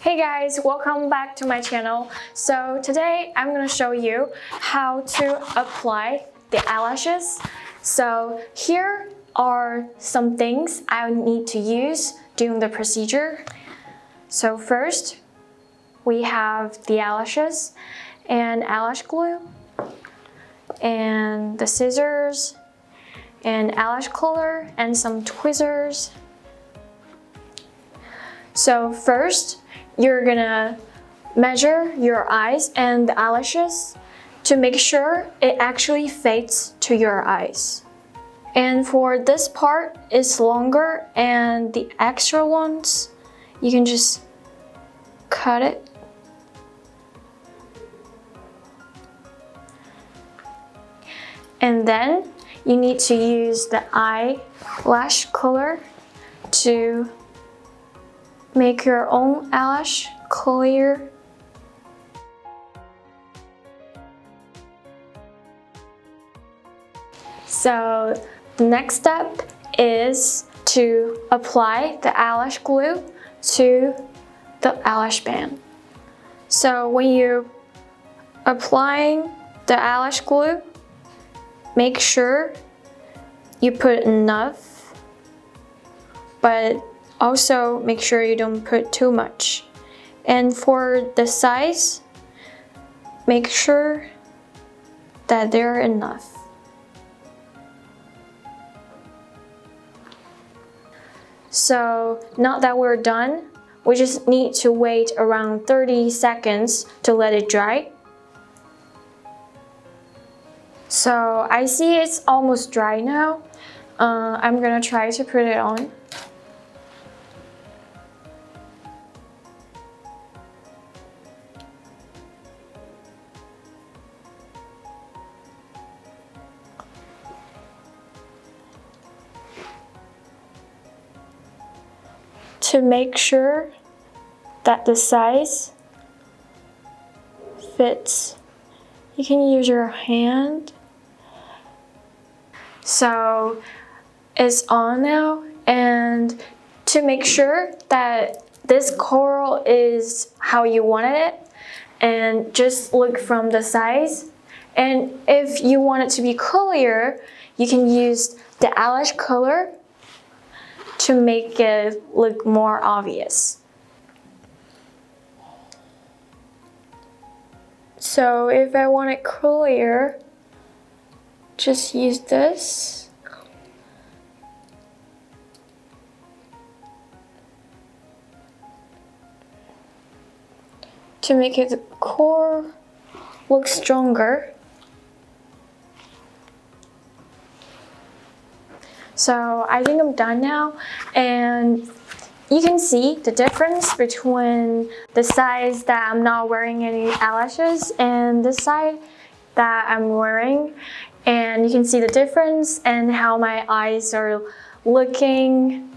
Hey guys, welcome back to my channel. So today I'm going to show you how to apply the eyelashes. So here are some things I need to use during the procedure. So first, we have the eyelashes and eyelash glue and the scissors and eyelash color and some tweezers. So first, you're gonna measure your eyes and the eyelashes to make sure it actually fits to your eyes. And for this part, it's longer, and the extra ones, you can just cut it. And then you need to use the eyelash color to make your own eyelash clear. So the next step is to apply the eyelash glue to the eyelash band. So when you're applying the eyelash glue, make sure you put enough, but also make sure you don't put too much. And for the size, make sure that they're enough. So now that we're done, we just need to wait around 30 seconds to let it dry. So I see it's almost dry now. I'm gonna try to put it on. To make sure that the size fits, you can use your hand. So it's on now, and to make sure that this coral is how you wanted it, and just look from the size. And if you want it to be clear, you can use the eyelash color to make it look more obvious. So if I want it clear, just use this. To make it the core look stronger. So I think I'm done now, and you can see the difference between the size that I'm not wearing any eyelashes and the side that I'm wearing. And you can see the difference and how my eyes are looking.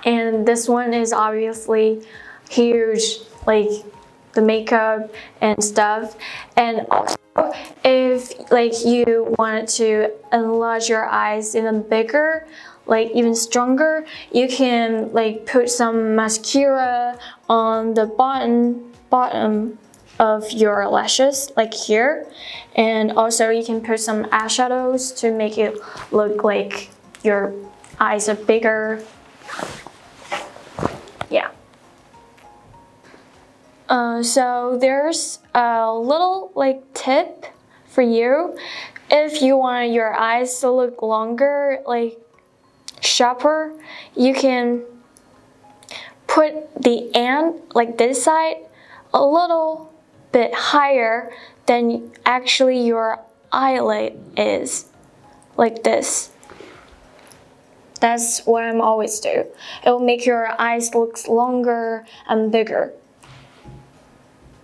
And this one is obviously huge, like the makeup and stuff. And also, if you wanted to enlarge your eyes even bigger, even stronger, you can put some mascara on the bottom of your lashes, like here. And also you can put some eyeshadows to make it look like your eyes are bigger. Yeah. So there's a little tip for you. If you want your eyes to look longer, sharper, you can put the end, this side, a little bit higher than actually your eyelid is, like this. That's what I'm always do. It will make your eyes look longer and bigger.